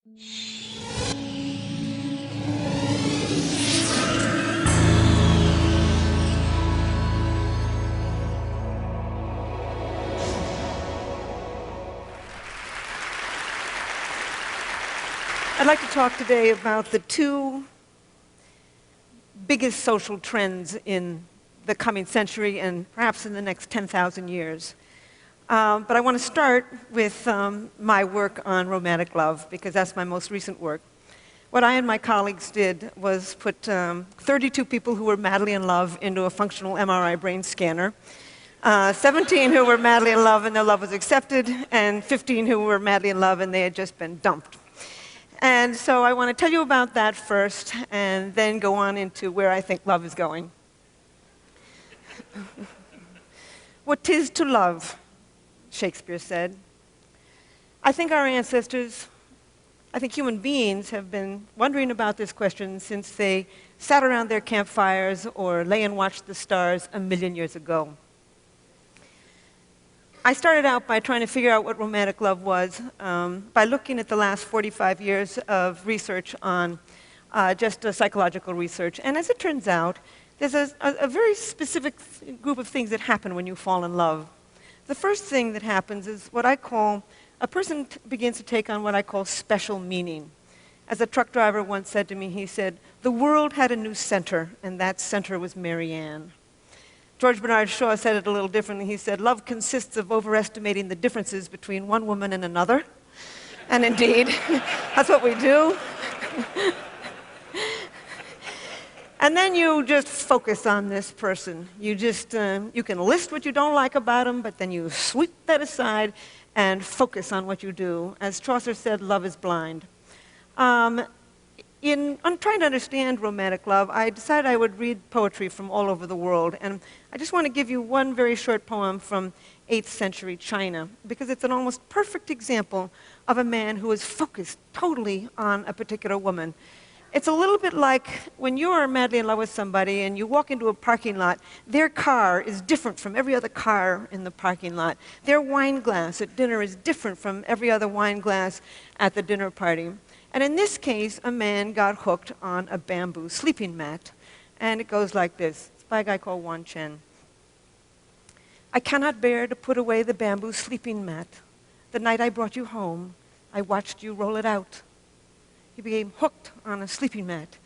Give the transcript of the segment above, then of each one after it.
I'd like to talk today about the two biggest social trends in the coming century and perhaps in the next 10,000 years. But I want to start with my work on romantic love, because that's my most recent work. What I and my colleagues did was put 32 people who were madly in love into a functional MRI brain scanner, 17 who were madly in love and their love was accepted, and 15 who were madly in love and they had just been dumped. And so I want to tell you about that first, and then go on into where I think love is going. What 'tis to love, Shakespeare said. I think our ancestors, I think human beings, have been wondering about this question since they sat around their campfires or lay and watched the stars 1,000,000 years ago. I started out by trying to figure out what romantic love was by looking at the last 45 years of research on just psychological research. And as it turns out, there's a very specific group of things that happen when you fall in love. The first thing that happens is what I call, a person begins to take on what I call special meaning. As a truck driver once said to me, he said, "The world had a new center, and that center was Mary Ann." George Bernard Shaw said it a little differently. He said, "Love consists of overestimating the differences between one woman and another." And indeed, that's what we do. And then you just focus on this person. You can list what you don't like about him, but then you sweep that aside and focus on what you do. As Chaucer said, love is blind. On trying to understand romantic love, I decided I would read poetry from all over the world. And I just want to give you one very short poem from 8th century China, because it's an almost perfect example of a man who is focused totally on a particular woman. It's a little bit like when you are madly in love with somebody and you walk into a parking lot, their car is different from every other car in the parking lot. Their wine glass at dinner is different from every other wine glass at the dinner party. And in this case, a man got hooked on a bamboo sleeping mat. And it goes like this. It's by a guy called Wan Chen. "I cannot bear to put away the bamboo sleeping mat. The night I brought you home, I watched you roll it out." He became hooked on a sleeping mat,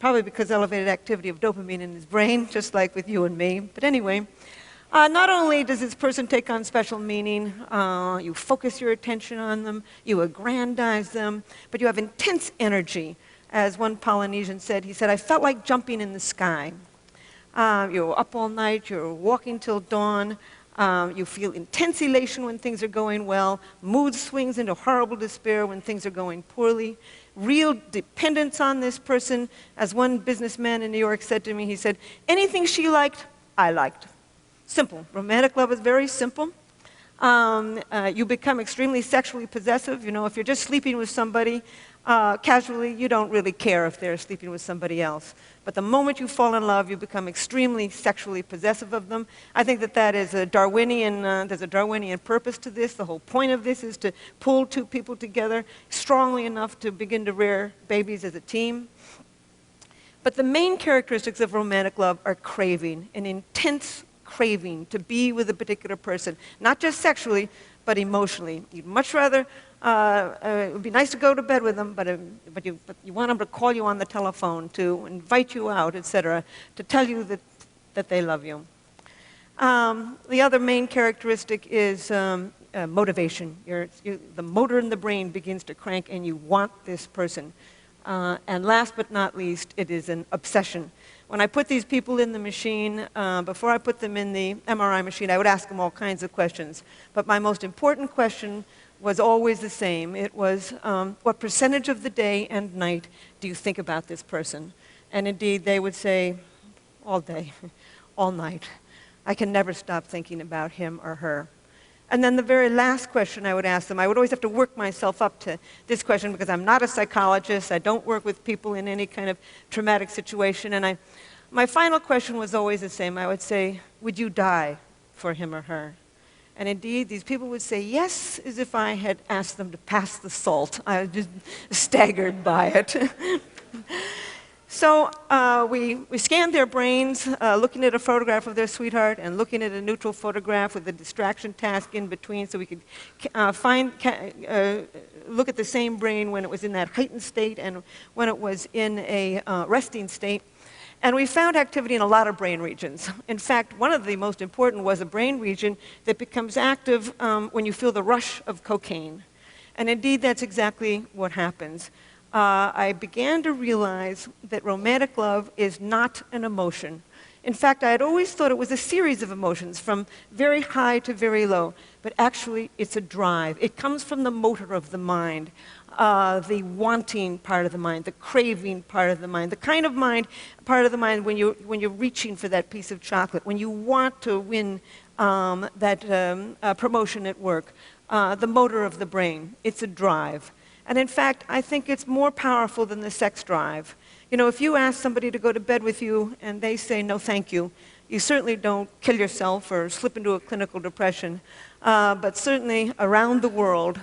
probably because elevated activity of dopamine in his brain, just like with you and me. But anyway, not only does this person take on special meaning, you focus your attention on them, you aggrandize them, but you have intense energy. As one Polynesian said, he said, "I felt like jumping in the sky." You're up all night, you're walking till dawn, you feel intense elation when things are going well, mood swings into horrible despair when things are going poorly, real dependence on this person. As one businessman in New York said to me, he said, "Anything she liked, I liked." Simple. Romantic love is very simple. You become extremely sexually possessive. You know, if you're just sleeping with somebody casually, you don't really care if they're sleeping with somebody else. But the moment you fall in love, you become extremely sexually possessive of them. I think that is a Darwinian, there's a Darwinian purpose to this. The whole point of this is to pull two people together strongly enough to begin to rear babies as a team. But the main characteristics of romantic love are craving, an intense craving to be with a particular person, not just sexually, but emotionally. You'd much rather, it would be nice to go to bed with them, but you want them to call you on the telephone, to invite you out, etc., to tell you that they love you. The other main characteristic is motivation. The motor in the brain begins to crank and you want this person. And last but not least, it is an obsession. When I put these people in the machine, before I put them in the MRI machine, I would ask them all kinds of questions. But my most important question was always the same. It was, what percentage of the day and night do you think about this person? And indeed, they would say, all day, all night. I can never stop thinking about him or her. And then the very last question I would ask them, I would always have to work myself up to this question because I'm not a psychologist. I don't work with people in any kind of traumatic situation. And my final question was always the same. I would say, would you die for him or her? And indeed, these people would say yes as if I had asked them to pass the salt. I was just staggered by it. So we scanned their brains, looking at a photograph of their sweetheart and looking at a neutral photograph with a distraction task in between so we could look at the same brain when it was in that heightened state and when it was in a resting state. And we found activity in a lot of brain regions. In fact, one of the most important was a brain region that becomes active when you feel the rush of cocaine. And indeed, that's exactly what happens. I began to realize that romantic love is not an emotion. In fact, I had always thought it was a series of emotions from very high to very low. But actually, it's a drive. It comes from the motor of the mind. The wanting part of the mind, the craving part of the mind, the kind of part of the mind when you're reaching for that piece of chocolate, when you want to win that promotion at work, the motor of the brain. It's a drive. And in fact, I think it's more powerful than the sex drive. You know, if you ask somebody to go to bed with you and they say no thank you, you certainly don't kill yourself or slip into a clinical depression. But certainly around the world,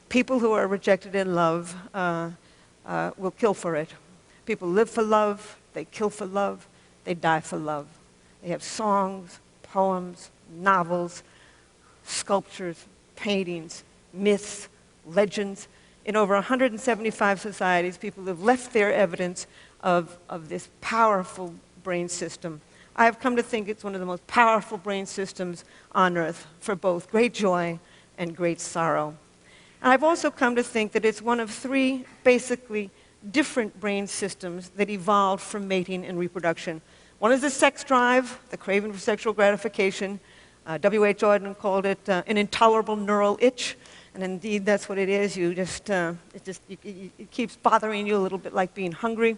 people who are rejected in love will kill for it. People live for love, they kill for love, they die for love. They have songs, poems, novels, sculptures, paintings, myths, legends. In over 175 societies, people have left their evidence of this powerful brain system. I have come to think it's one of the most powerful brain systems on earth for both great joy and great sorrow. And I've also come to think that it's one of three basically different brain systems that evolved from mating and reproduction. One is the sex drive, the craving for sexual gratification. W.H. Auden called it an intolerable neural itch. And indeed, that's what it is. It keeps bothering you a little bit like being hungry.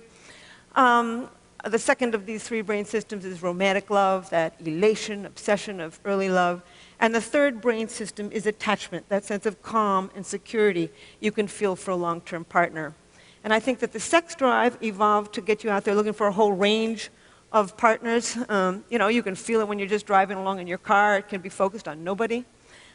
The second of these three brain systems is romantic love, that elation, obsession of early love. And the third brain system is attachment, that sense of calm and security you can feel for a long-term partner. And I think that the sex drive evolved to get you out there looking for a whole range of partners. You know, you can feel it when you're just driving along in your car. It can be focused on nobody.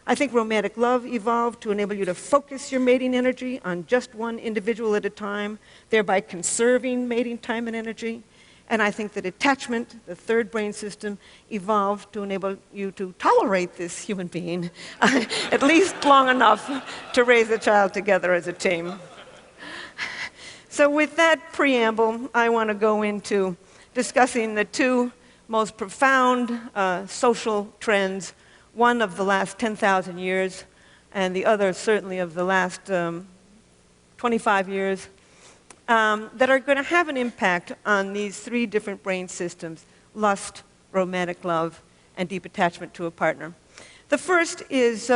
I think romantic love evolved to enable you to focus your mating energy on just one individual at a time, thereby conserving mating time and energy. And I think that attachment, the third brain system, evolved to enable you to tolerate this human being, at least long enough to raise a child together as a team. So with that preamble, I want to go into discussing the two most profound social trends, one of the last 10,000 years, and the other certainly of the last 25 years, that are going to have an impact on these three different brain systems: lust, romantic love, and deep attachment to a partner. The first is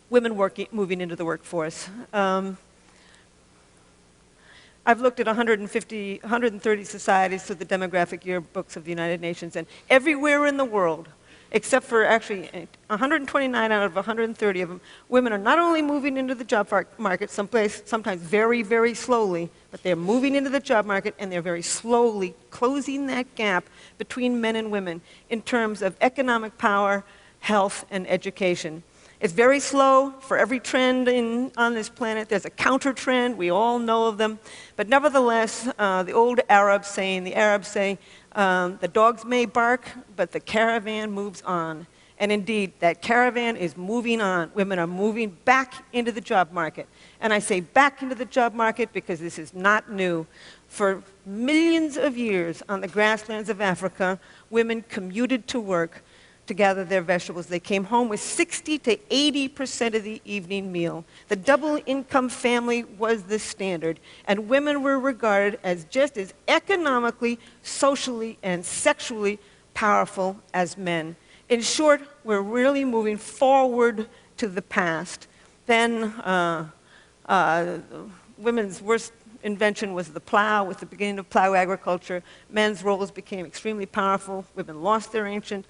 women moving into the workforce. I've looked at 130 societies through the demographic yearbooks of the United Nations, and everywhere in the world, except for actually 129 out of 130 of them, women are not only moving into the job market sometimes very, very slowly, but they're moving into the job market and they're very slowly closing that gap between men and women in terms of economic power, health, and education. It's very slow. For every trend on this planet, there's a counter trend. We all know of them. But nevertheless, the old Arabs say, the dogs may bark, but the caravan moves on. And indeed, that caravan is moving on. Women are moving back into the job market. And I say back into the job market because this is not new. For millions of years on the grasslands of Africa, women commuted to work to gather their vegetables. They came home with 60 to 80% of the evening meal. The double-income family was the standard, and women were regarded as just as economically, socially, and sexually powerful as men. In short, we're really moving forward to the past. Then women's worst invention was the plow. With the beginning of plow agriculture, men's roles became extremely powerful. Women lost their ancient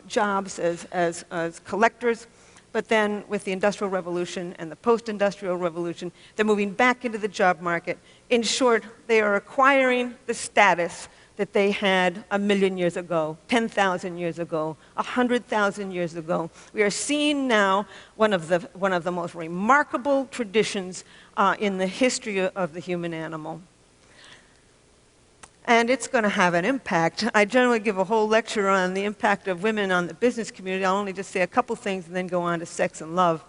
jobs as collectors, but then with the Industrial Revolution and the Post-Industrial Revolution, they're moving back into the job market. In short, they are acquiring the status that they had 1,000,000 years ago, 10,000 years ago, 100,000 years ago. We are seeing now one of the most remarkable traditions in the history of the human animal. And it's going to have an impact. I generally give a whole lecture on the impact of women on the business community. I'll only just say a couple things and then go on to sex and love.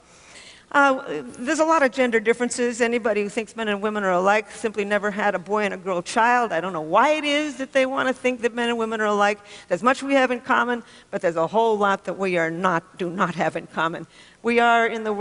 There's a lot of gender differences. Anybody who thinks men and women are alike simply never had a boy and a girl child. I don't know why it is that they want to think that men and women are alike. There's much we have in common, but there's a whole lot that we do not have in common. We are, in the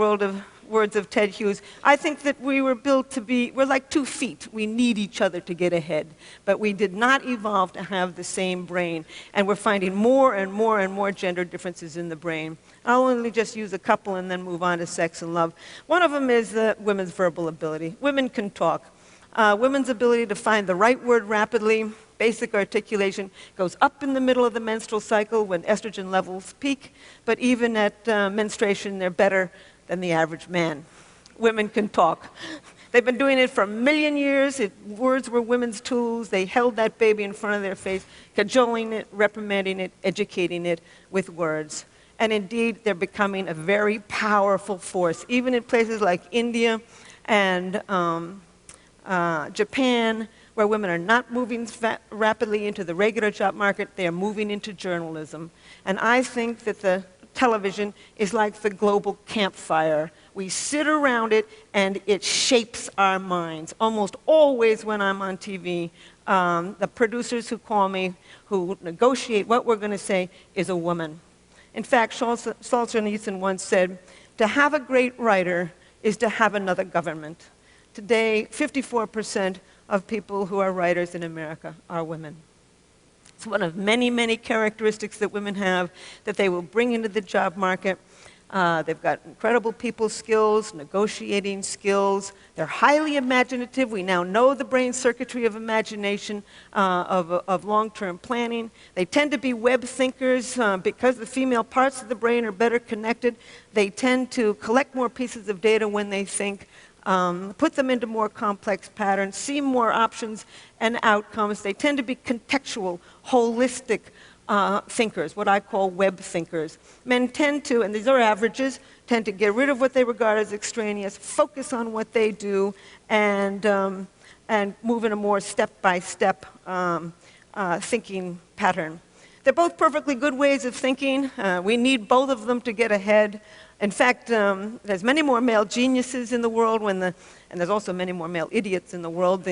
words of Ted Hughes, I think that we were built to be, we're like 2 feet. We need each other to get ahead. But we did not evolve to have the same brain. And we're finding more and more and more gender differences in the brain. I'll only just use a couple and then move on to sex and love. One of them is women's verbal ability. Women can talk. Women's ability to find the right word rapidly, basic articulation, goes up in the middle of the menstrual cycle when estrogen levels peak, but even at menstruation, they're better than the average man. Women can talk. They've been doing it for 1,000,000 years. Words were women's tools. They held that baby in front of their face, cajoling it, reprimanding it, educating it with words. And indeed, they're becoming a very powerful force, even in places like India and Japan, where women are not moving rapidly into the regular job market. They are moving into journalism. And I think that the television is like the global campfire. We sit around it, and it shapes our minds. Almost always when I'm on TV, the producers who call me, who negotiate what we're going to say, is a woman. In fact, Solzhenitsyn once said, "To have a great writer is to have another government." Today, 54% of people who are writers in America are women. It's one of many, many characteristics that women have that they will bring into the job market. They've got incredible people skills, negotiating skills. They're highly imaginative. We now know the brain circuitry of imagination, of long-term planning. They tend to be web thinkers because the female parts of the brain are better connected. They tend to collect more pieces of data when they think, put them into more complex patterns, see more options and outcomes. They tend to be contextual, holistic thinkers, what I call web thinkers. Men tend to, and these are averages, tend to get rid of what they regard as extraneous, focus on what they do, and move in a more step-by-step thinking pattern. They're both perfectly good ways of thinking. We need both of them to get ahead. In fact, there's many more male geniuses in the world, and there's also many more male idiots in the world.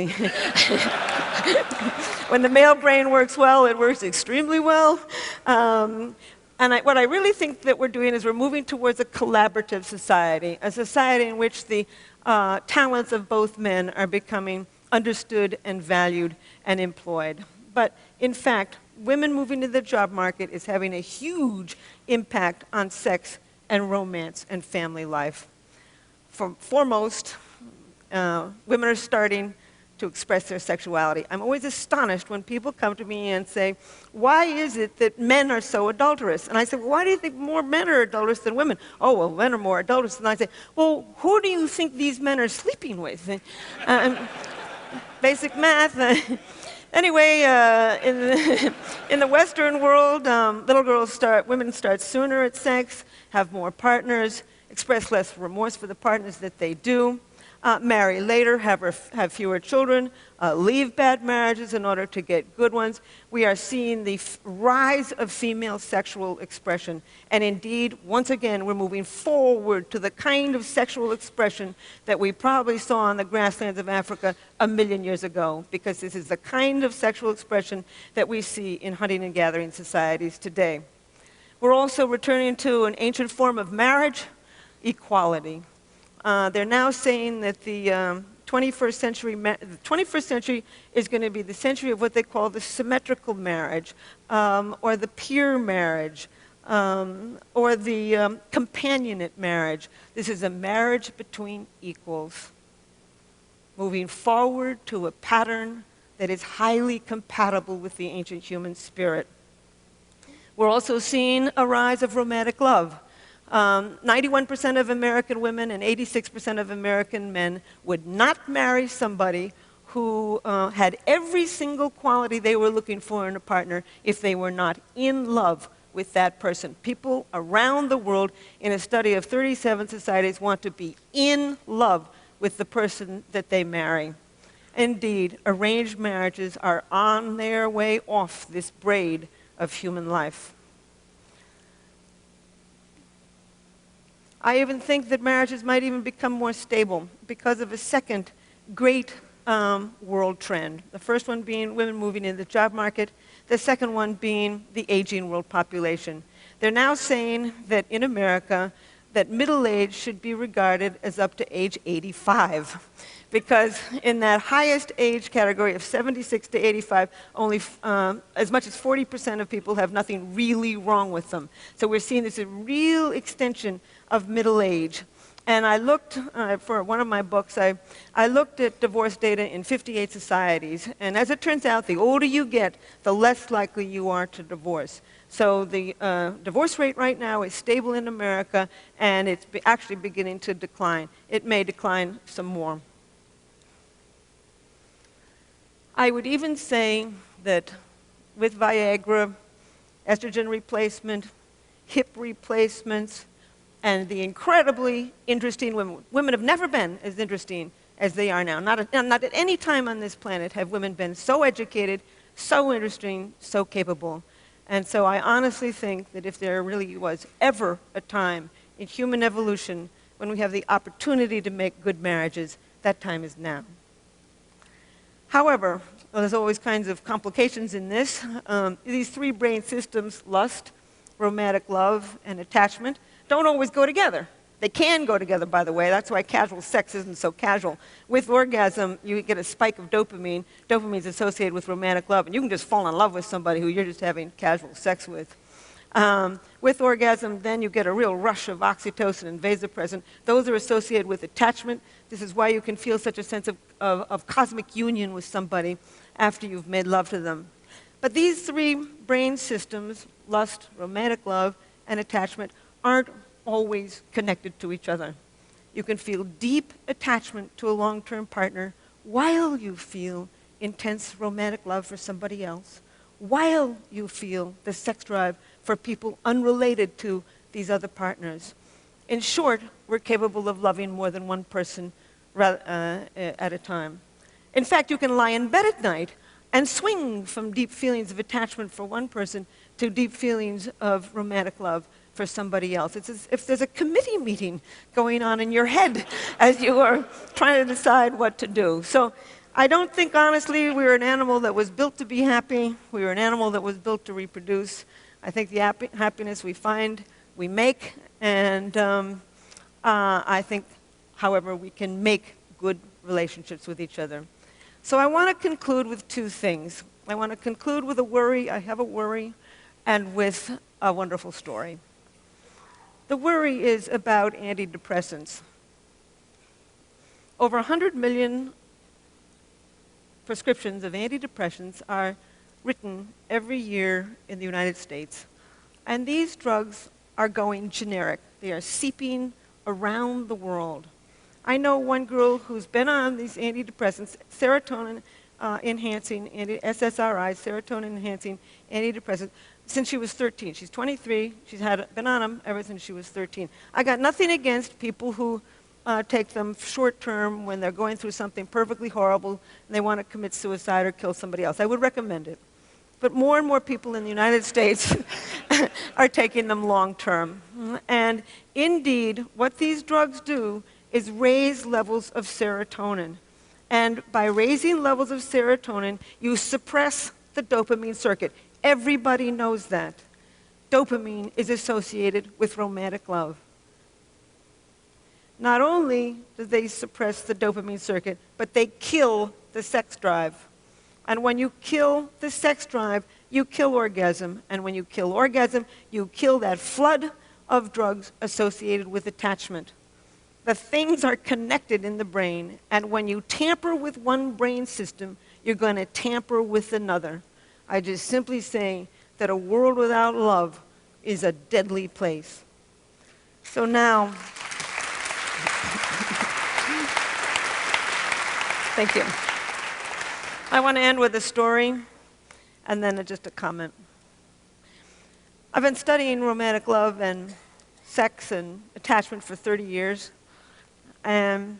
When the male brain works well, it works extremely well. What I really think that we're doing is we're moving towards a collaborative society, a society in which the talents of both men are becoming understood and valued and employed. But in fact, women moving to the job market is having a huge impact on sex and romance and family life. Foremost, women are starting to express their sexuality. I'm always astonished when people come to me and say, "Why is it that men are so adulterous?" And I say, "Well, why do you think more men are adulterous than women?" "Oh, well, men are more adulterous." And I say, "Well, who do you think these men are sleeping with?" Basic math. Anyway, in the Western world, women start sooner at sex, have more partners, express less remorse for the partners that they do, marry later, have fewer children, leave bad marriages in order to get good ones. We are seeing the rise of female sexual expression. And indeed, once again, we're moving forward to the kind of sexual expression that we probably saw on the grasslands of Africa 1,000,000 years ago, because this is the kind of sexual expression that we see in hunting and gathering societies today. We're also returning to an ancient form of marriage, equality. They're now saying that the 21st century is going to be the century of what they call the symmetrical marriage, or the peer marriage, or the companionate marriage. This is a marriage between equals, moving forward to a pattern that is highly compatible with the ancient human spirit. We're also seeing a rise of romantic love. 91% of American women and 86% of American men would not marry somebody who had every single quality they were looking for in a partner if they were not in love with that person. People around the world in a study of 37 societies want to be in love with the person that they marry. Indeed, arranged marriages are on their way off this braid of human life. I even think that marriages might even become more stable because of a second great world trend. The first one being women moving into the job market, the second one being the aging world population. They're now saying that in America, that middle age should be regarded as up to age 85. Because in that highest age category of 76 to 85, only as much as 40% of people have nothing really wrong with them. So we're seeing this a real extension of middle age. And I looked, for one of my books, I looked at divorce data in 58 societies. And as it turns out, the older you get, the less likely you are to divorce. So the divorce rate right now is stable in America, and it's actually beginning to decline. It may decline some more. I would even say that with Viagra, estrogen replacement, hip replacements, and the incredibly interesting women. Women have never been as interesting as they are now. Not at any time on this planet have women been so educated, so interesting, so capable. And so I honestly think that if there really was ever a time in human evolution when we have the opportunity to make good marriages, that time is now. However, there's always kinds of complications in this. These three brain systems, lust, romantic love, and attachment, don't always go together. They can go together, by the way. That's why casual sex isn't so casual. With orgasm, you get a spike of dopamine. Dopamine is associated with romantic love, and you can just fall in love with somebody who you're just having casual sex with. With orgasm, then you get a real rush of oxytocin and vasopressin. Those are associated with attachment. This is why you can feel such a sense of cosmic union with somebody after you've made love to them. But these three brain systems, lust, romantic love, and attachment, aren't always connected to each other. You can feel deep attachment to a long-term partner while you feel intense romantic love for somebody else, while you feel the sex drive for people unrelated to these other partners. In short, we're capable of loving more than one person at a time. In fact, you can lie in bed at night and swing from deep feelings of attachment for one person to deep feelings of romantic love for somebody else. It's as if there's a committee meeting going on in your head as you are trying to decide what to do. So I don't think, honestly, we were an animal that was built to be happy. We were an animal that was built to reproduce. I think the happiness we find, we make. And I think, however, we can make good relationships with each other. So I want to conclude with two things. I want to conclude with a worry. I have a worry, and with a wonderful story. The worry is about antidepressants. Over 100 million prescriptions of antidepressants are written every year in the United States. And these drugs are going generic. They are seeping around the world. I know one girl who's been on these antidepressants, serotonin-enhancing, SSRIs, serotonin-enhancing antidepressants, since she was 13. She's 23. She's been on them ever since she was 13. I got nothing against people who take them short-term when they're going through something perfectly horrible and they want to commit suicide or kill somebody else. I would recommend it. But more and more people in the United States are taking them long-term. And indeed, what these drugs do is raise levels of serotonin. And by raising levels of serotonin, you suppress the dopamine circuit. Everybody knows that. Dopamine is associated with romantic love. Not only do they suppress the dopamine circuit, but they kill the sex drive. And when you kill the sex drive, you kill orgasm. And when you kill orgasm, you kill that flood of drugs associated with attachment. The things are connected in the brain, and when you tamper with one brain system, you're going to tamper with another. I just simply say that a world without love is a deadly place. So now, thank you. I want to end with a story and then just a comment. I've been studying romantic love and sex and attachment for 30 years. And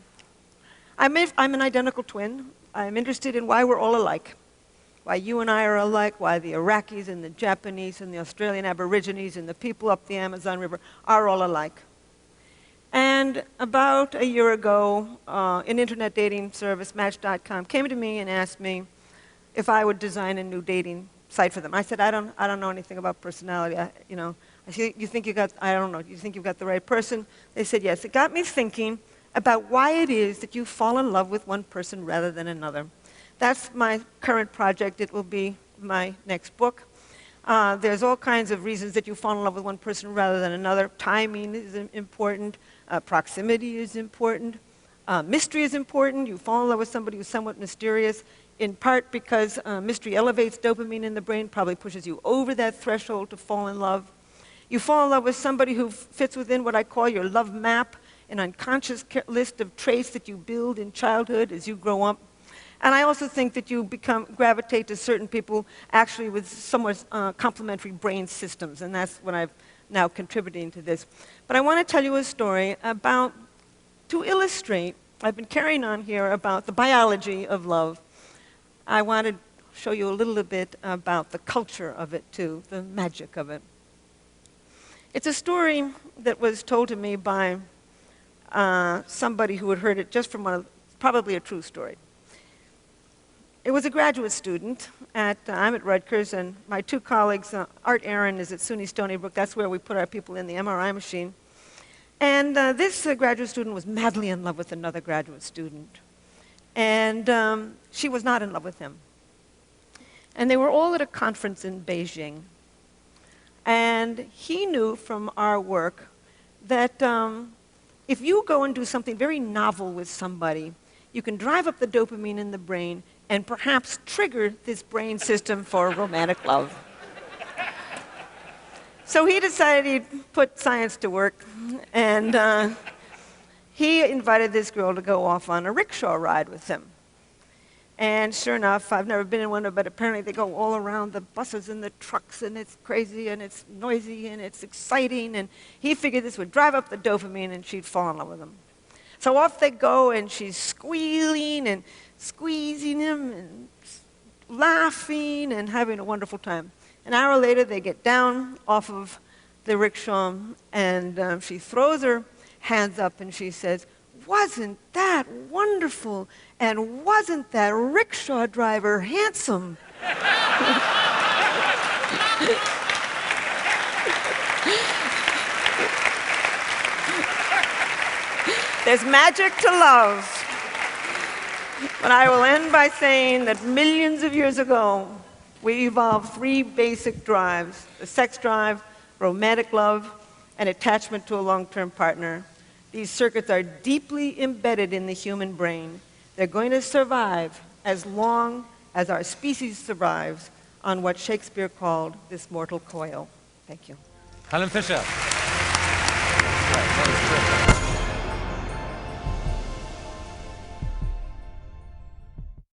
I'm an identical twin. I'm interested in why we're all alike. Why you and I are alike, why the Iraqis and the Japanese and the Australian Aborigines and the people up the Amazon River are all alike. And about a year ago, an internet dating service, Match.com, came to me and asked me if I would design a new dating site for them. I said, I don't know anything about personality. I said, you think you got, I don't know, you think you've got the right person? They said, yes. It got me thinking about why it is that you fall in love with one person rather than another. That's my current project. It will be my next book. There's all kinds of reasons that you fall in love with one person rather than another. Timing is important. Proximity is important. Mystery is important. You fall in love with somebody who's somewhat mysterious, in part because mystery elevates dopamine in the brain, probably pushes you over that threshold to fall in love. You fall in love with somebody who fits within what I call your love map, an unconscious list of traits that you build in childhood as you grow up. And I also think that you gravitate to certain people actually with somewhat complementary brain systems, and that's what I'm now contributing to this. But I want to tell you a story to illustrate, I've been carrying on here about the biology of love. I want to show you a little bit about the culture of it too, the magic of it. It's a story that was told to me by somebody who had heard it just from probably a true story. It was a graduate student I'm at Rutgers, and my two colleagues, Art Aaron is at SUNY Stony Brook. That's where we put our people in the MRI machine. And this graduate student was madly in love with another graduate student. And she was not in love with him. And they were all at a conference in Beijing. And he knew from our work that if you go and do something very novel with somebody, you can drive up the dopamine in the brain and perhaps trigger this brain system for romantic love. So he decided he'd put science to work, and he invited this girl to go off on a rickshaw ride with him. And sure enough, I've never been in one, but apparently they go all around the buses and the trucks, and it's crazy, and it's noisy, and it's exciting, and he figured this would drive up the dopamine, and she'd fall in love with him. So off they go, and she's squealing and squeezing him and laughing and having a wonderful time. An hour later, they get down off of the rickshaw, and she throws her hands up, and she says, "Wasn't that wonderful? And wasn't that rickshaw driver handsome?" There's magic to love. But I will end by saying that millions of years ago, we evolved three basic drives: the sex drive, romantic love, and attachment to a long-term partner. These circuits are deeply embedded in the human brain. They're going to survive as long as our species survives on what Shakespeare called this mortal coil. Thank you. Helen Fisher. Right, that was terrific.